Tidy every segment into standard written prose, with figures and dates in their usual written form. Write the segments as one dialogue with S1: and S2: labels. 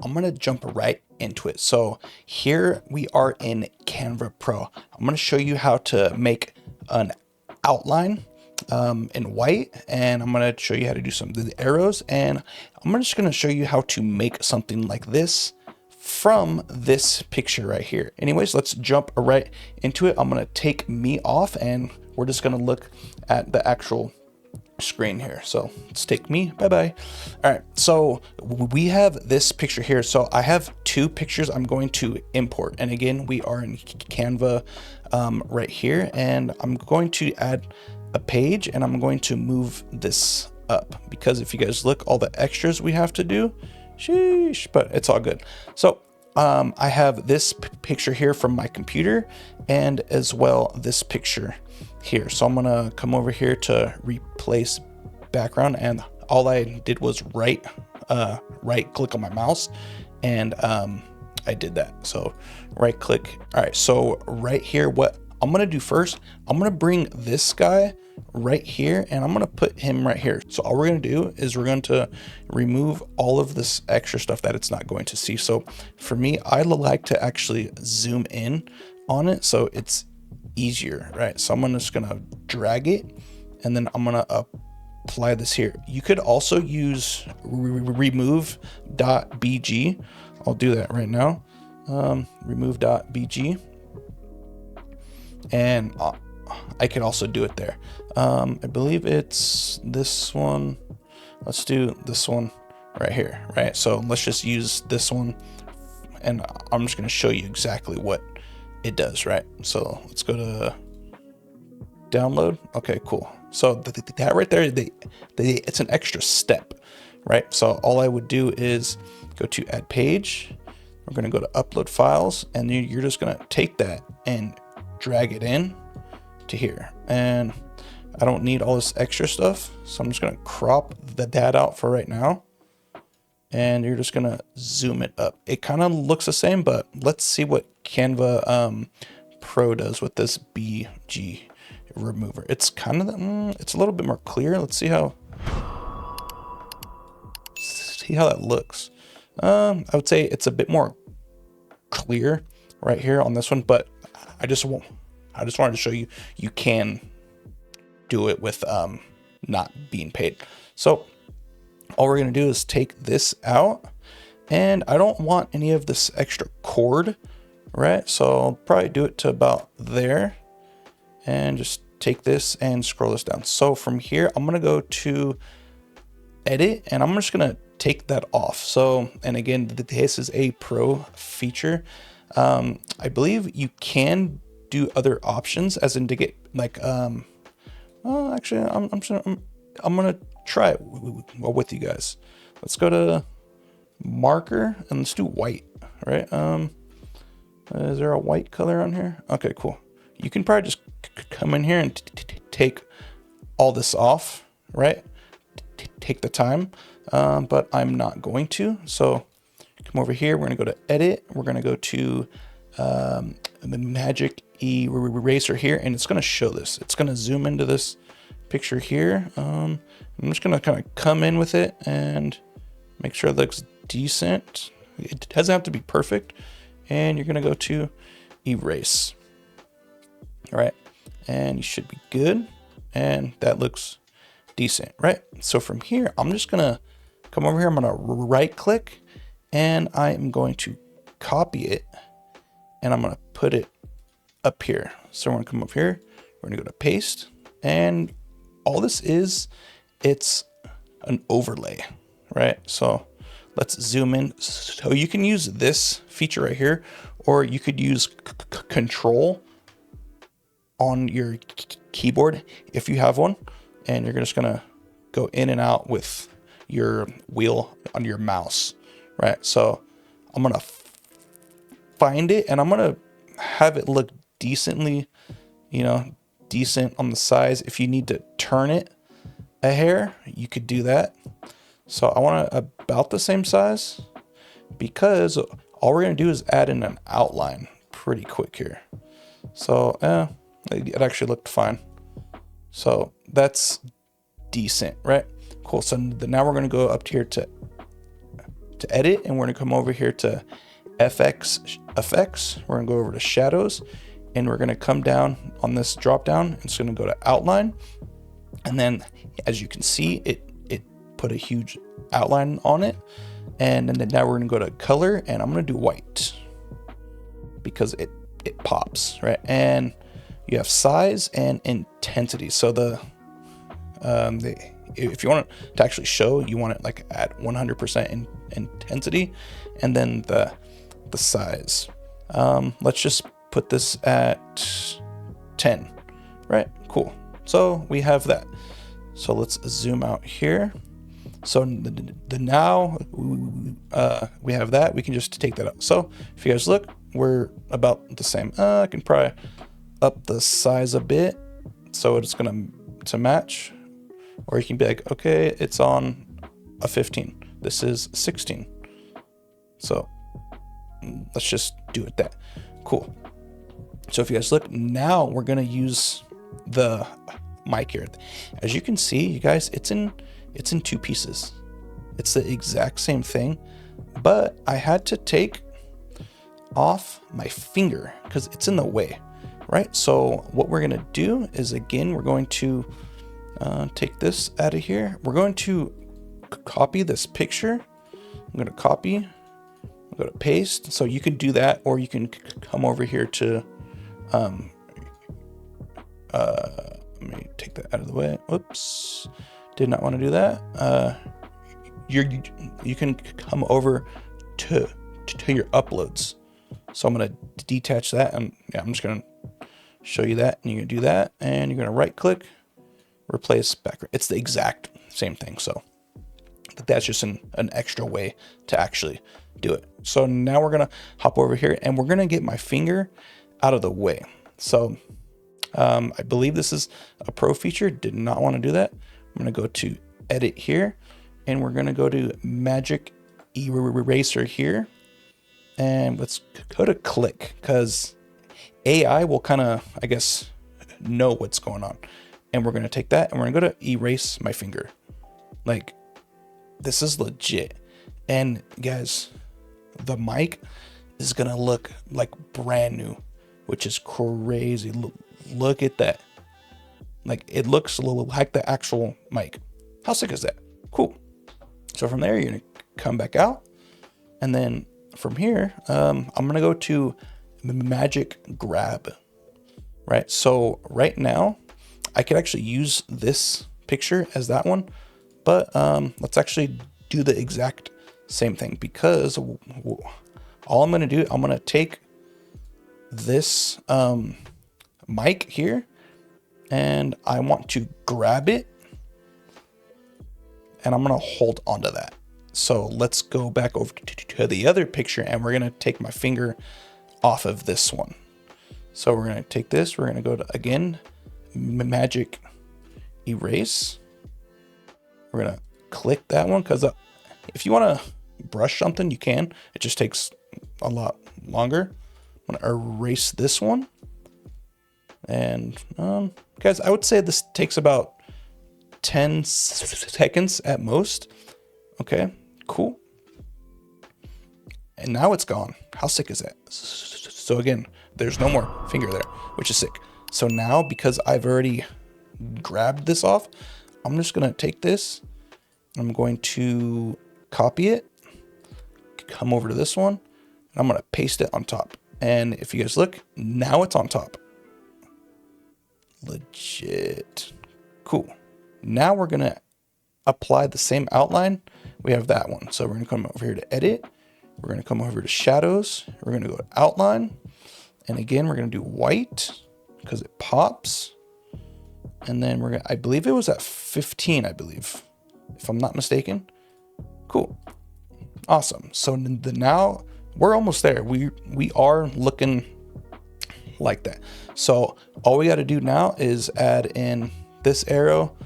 S1: I'm gonna jump right into it. So here we are in Canva Pro. I'm gonna show you how to make an outline in white, and I'm gonna show you how to do some of the arrows, and I'm just gonna show you how to make something like this from this picture right here. Anyways, let's jump right into it. I'm gonna take me off and we're just gonna look at the actual screen here. So let's take me, bye-bye. All right, so we have this picture here. So I have two pictures I'm going to import. And again, we are in Canva right here. And I'm going to add a page and I'm going to move this up because if you guys look, all the extras we have to do, sheesh, but it's all good. So I have this picture here from my computer and as well this picture here. So I'm gonna come over here to replace background, and all I did was right click on my mouse and I did that. So right click. All right, so right here, what I'm gonna do first, I'm gonna bring this guy right here and I'm gonna put him right here. So all we're gonna do is we're going to remove all of this extra stuff that it's not going to see. So for me, I like to actually zoom in on it so it's easier, right? So I'm just gonna drag it and then I'm gonna apply this here. You could also use remove.bg. I'll do that right now. Remove.bg, and I can also do it there. I believe it's this one. Let's do this one right here, right? So let's just use this one and I'm just going to show you exactly what it does, right? So let's go to download. Okay, cool. So that right there, it's an extra step, right? So all I would do is go to add page. We're going to go to upload files, and you're just going to take that and drag it in to here. And I don't need all this extra stuff, so I'm just going to crop that out for right now. And you're just going to zoom it up. It kind of looks the same, but let's see what Canva Pro does with this BG remover. It's kind of it's a little bit more clear. Let's see how that looks. I would say it's a bit more clear right here on this one, but I just wanted to show you can do it with not being paid. So all we're gonna do is take this out, and I don't want any of this extra cord, right? So I'll probably do it to about there and just take this and scroll this down. So from here, I'm gonna go to edit and I'm just gonna take that off. So, and again, this is a pro feature. I believe you can do other options as in to get like, actually, I'm gonna try it with you guys. Let's go to marker and let's do white, right? Is there a white color on here? Okay, cool. You can probably just come in here and take all this off, right? Take the time, but I'm not going to. So come over here, we're gonna go to edit. We're gonna go to the magic eraser here, and it's gonna show this. It's gonna zoom into this picture here. I'm just gonna kind of come in with it and make sure it looks decent. It doesn't have to be perfect. And you're gonna go to erase. All right, and you should be good. And that looks decent, right? So from here, I'm just gonna come over here. I'm gonna right click and I am going to copy it and I'm gonna put it up here. So we're gonna come up here, we're gonna go to paste, and all this is, it's an overlay, right? So let's zoom in. So you can use this feature right here, or you could use control on your keyboard if you have one, and you're just gonna go in and out with your wheel on your mouse, right? So I'm gonna find it and I'm gonna have it look decently, decent on the size. If you need to turn it a hair, you could do that. So I want it about the same size because all we're gonna do is add in an outline pretty quick here. So it actually looked fine. So that's decent, right? Cool. So now we're gonna go up here to to edit, and we're gonna come over here to FX effects. We're gonna go over to shadows, and we're gonna come down on this drop down. It's gonna go to outline, and then as you can see, it put a huge outline on it. And then now we're gonna go to color, and I'm gonna do white because it pops, right? And you have size and intensity. So if you want it to actually show, you want it like at 100% in intensity, and then the size. Let's just put this at 10, right? Cool. So we have that. So let's zoom out here. So now we have that. We can just take that out. So if you guys look, we're about the same. I can probably up the size a bit so it's gonna to match, or you can be like, okay, it's on a 15. This is 16. So let's just do it that. Cool. So if you guys look, now we're gonna use the mic here. As you can see, you guys, it's in 2 pieces. It's the exact same thing, but I had to take off my finger because it's in the way, right? So what we're gonna do is, again, we're going to take this out of here. We're going to copy this picture. I'm gonna copy, I'm gonna paste. So you can do that, or you can come over here to, let me take that out of the way. Whoops. Did not want to do that. You can come over to your uploads. So I'm going to detach that, and yeah, I'm just going to show you that, and you're going to do that, and you're going to right click, replace background. It's the exact same thing. So that's just an extra way to actually do it. So now we're going to hop over here, and we're going to get my finger out of the way. So I believe this is a pro feature. Did not want to do that. I'm going to go to edit here, and we're going to go to magic eraser here, and let's go to click, because AI will kind of, I guess, know what's going on. And we're going to take that, and we're going to go to erase my finger. Like, this is legit. And guys, the mic is going to look like brand new, which is crazy. Look at that. Like, it looks a little like the actual mic. How sick is that? Cool. So from there, you're gonna come back out, and then from here, I'm gonna go to magic grab, right? So right now, I could actually use this picture as that one, but let's actually do the exact same thing, because all I'm gonna do, I'm gonna take this mic here, and I want to grab it, and I'm gonna hold onto that. So let's go back over to the other picture, and we're gonna take my finger off of this one. So we're gonna take this, we're gonna go to, again, magic erase. We're gonna click that one, because if you wanna brush something, you can. It just takes a lot longer. I'm gonna erase this one. And guys, I would say this takes about 10 seconds at most. Okay, cool. And now it's gone. How sick is that? So again, there's no more finger there, which is sick. So now, because I've already grabbed this off, I'm just gonna take this, I'm going to copy it, come over to this one, and I'm gonna paste it on top. And if you guys look, now it's on top. Legit. Cool. Now we're gonna apply the same outline. We have that one. So we're gonna come over here to edit. We're gonna come over to shadows. We're gonna go to outline. And again, we're gonna do white because it pops. And then we're gonna, I believe it was at 15, I believe, if I'm not mistaken. Cool. Awesome. So now we're almost there. We are looking like that. So all we got to do now is add in this arrow,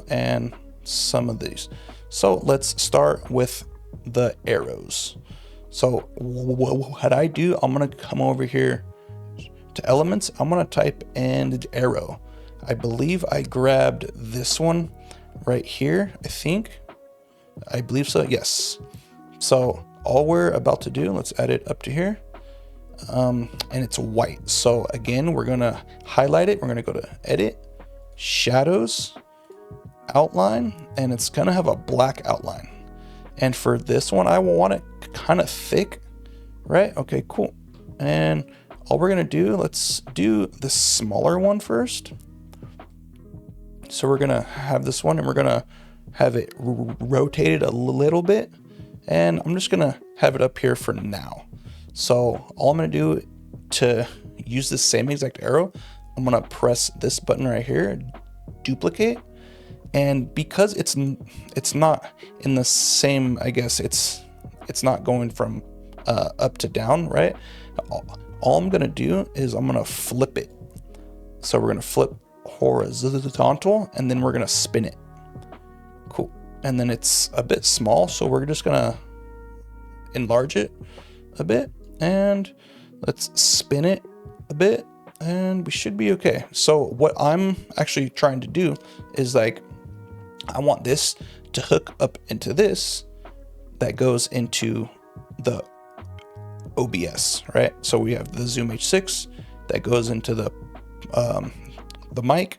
S1: and some of these. So let's start with the arrows. So what I do, I'm going to come over here to elements. I'm going to type in arrow. I believe I grabbed this one right here. I believe so. Yes. So all we're about to do, let's add it up to here. And it's white. So again, we're gonna highlight it. We're gonna go to edit, shadows, outline, and it's gonna have a black outline. And for this one, I want it kind of thick, right? Okay, cool. And all we're gonna do, let's do the smaller one first. So we're gonna have this one and we're gonna have it rotated a little bit. And I'm just gonna have it up here for now. So all I'm gonna do to use the same exact arrow, I'm gonna press this button right here, duplicate. And because it's not in the same, I guess it's not going from up to down, right? All I'm gonna do is I'm gonna flip it. So we're gonna flip horizontal and then we're gonna spin it. Cool. And then it's a bit small, so we're just gonna enlarge it a bit and let's spin it a bit and we should be okay. So what I'm actually trying to do is like, I want this to hook up into this that goes into the OBS, right? So we have the Zoom H6 that goes into the mic,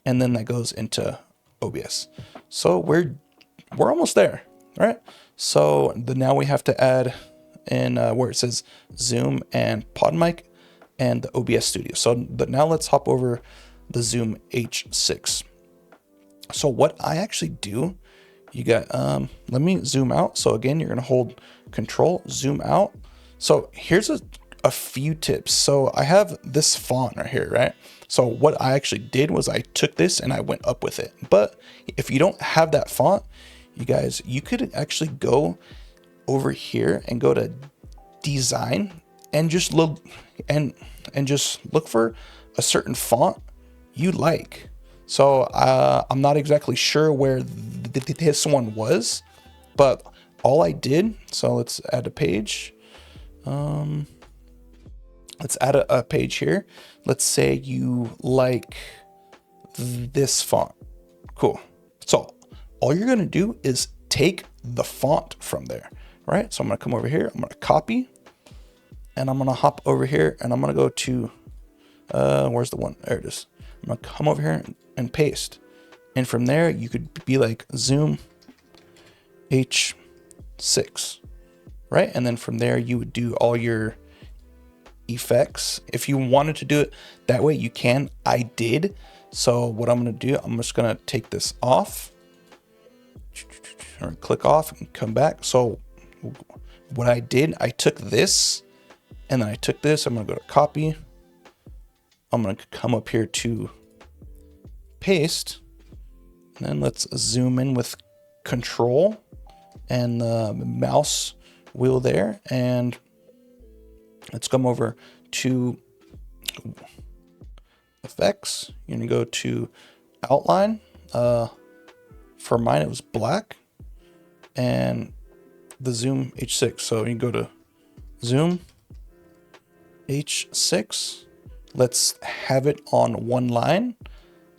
S1: and then that goes into OBS. So we're almost there, right? So now we have to add in where it says Zoom and PodMic and the OBS Studio. So now let's hop over the Zoom H6. So what I actually do, you got, let me zoom out. So again, you're gonna hold Control, zoom out. So here's a few tips. So I have this font right here, right? So what I actually did was I took this and I went up with it. But if you don't have that font, you guys, you could actually go over here and go to design and just look and just look for a certain font you like. So I'm not exactly sure where this one was, but all I did, so let's add a page. Let's add a page here. Let's say you like this font. Cool. So all you're gonna do is take the font from there, right? So I'm gonna come over here, I'm gonna copy, and I'm gonna hop over here and I'm gonna go to, where's the one? There it is. I'm gonna come over here and paste. And from there, you could be like Zoom H6, right? And then from there, you would do all your effects. If you wanted to do it that way, you can. I did. So what I'm gonna do, I'm just gonna take this off, or click off and come back. So what I did, I took this, and then I took this, I'm gonna go to copy. I'm gonna come up here to paste, and then let's zoom in with Control and the mouse wheel there, and let's come over to effects. You're gonna go to outline. For mine, it was black, and the Zoom H6. So you can go to Zoom H6. Let's have it on one line,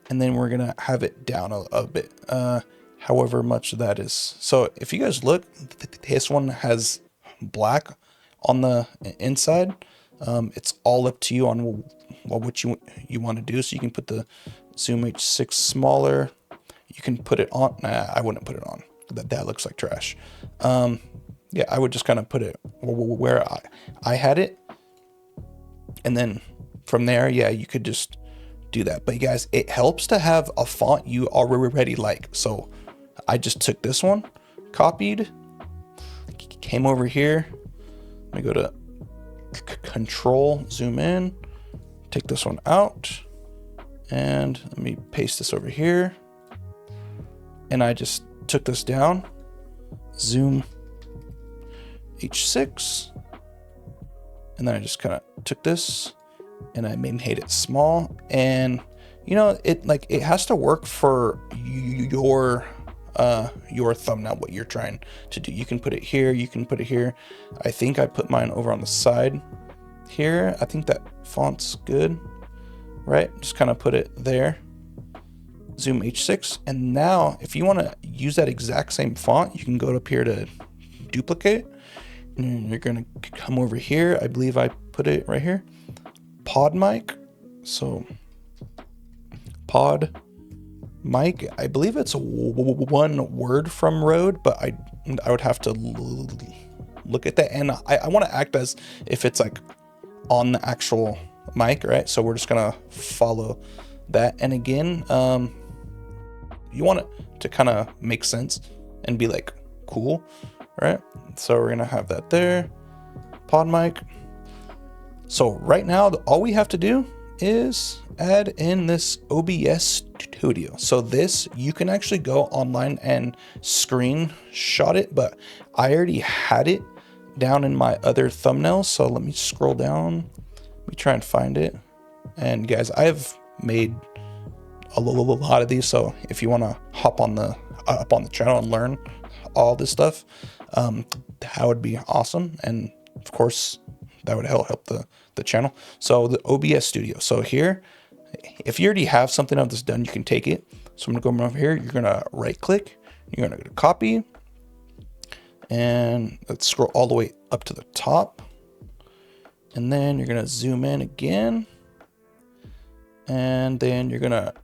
S1: and then we're gonna have it down a bit, however much that is. So if you guys look, this one has black on the inside. It's all up to you on what you want to do. So you can put the Zoom H6 smaller. You can put it on. Nah, I wouldn't put it on. That looks like trash. Yeah, I would just kind of put it where I had it, and then from there, yeah, you could just do that. But you guys, it helps to have a font you already like. So I just took this one, copied, came over here. Let me go to Control, zoom in, take this one out, and let me paste this over here. And I just took this down, Zoom H6, and then I just kind of took this and I made it small. And you know, it has to work for your thumbnail, what you're trying to do. You can put it here, you can put it here. I think I put mine over on the side here. I think that font's good, right? Just kind of put it there, Zoom H6. And now if you want to use that exact same font, you can go up here to duplicate. And you're gonna come over here. I believe I put it right here. Pod mic. So pod mic. I believe it's one word from Rode, but I would have to look at that. And I want to act as if it's like on the actual mic, right? So we're just gonna follow that. And again, you want it to kind of make sense and be like cool, right? So we're gonna have that there, pod mic. So right now, all we have to do is add in this OBS Studio. So this, you can actually go online and screenshot it, but I already had it down in my other thumbnails. So let me scroll down. Let me try and find it. And guys, I've made a lot of these. So if you want to hop on the up on the channel and learn all this stuff, that would be awesome. And of course, that would help the channel. So the OBS Studio. So here, if you already have something of this done, you can take it. So I'm gonna go over here. You're gonna right click. You're gonna go to copy, and let's scroll all the way up to the top. And then you're gonna zoom in again, and then you're gonna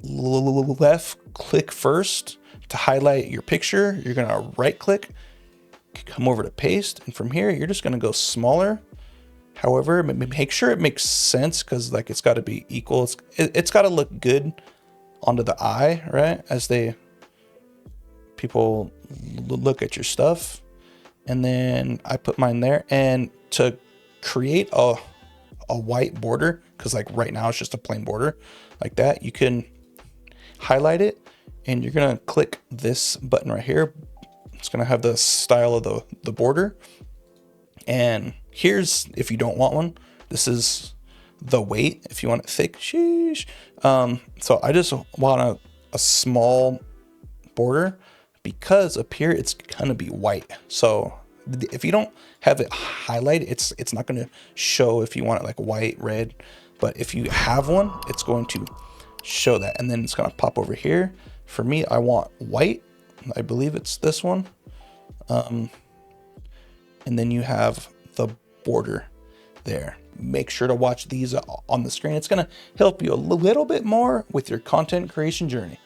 S1: left click first to highlight your picture. You're gonna right click, come over to paste, and from here you're just gonna go smaller. However, make sure it makes sense, because like it's got to be equal. It's got to look good onto the eye, right? As people look at your stuff. And then I put mine there. And to create a white border, because like right now it's just a plain border like that, you can highlight it and you're gonna click this button right here. It's gonna have the style of the border. And here's, if you don't want one, this is the weight if you want it thick. Sheesh. So I just want a small border, because up here it's gonna be white. So if you don't have it highlighted, it's not gonna show if you want it like white, red. But if you have one, it's going to show that, and then it's gonna pop over here. For me, I want white. I believe it's this one. And then you have the border there. Make sure to watch these on the screen. It's gonna help you a little bit more with your content creation journey.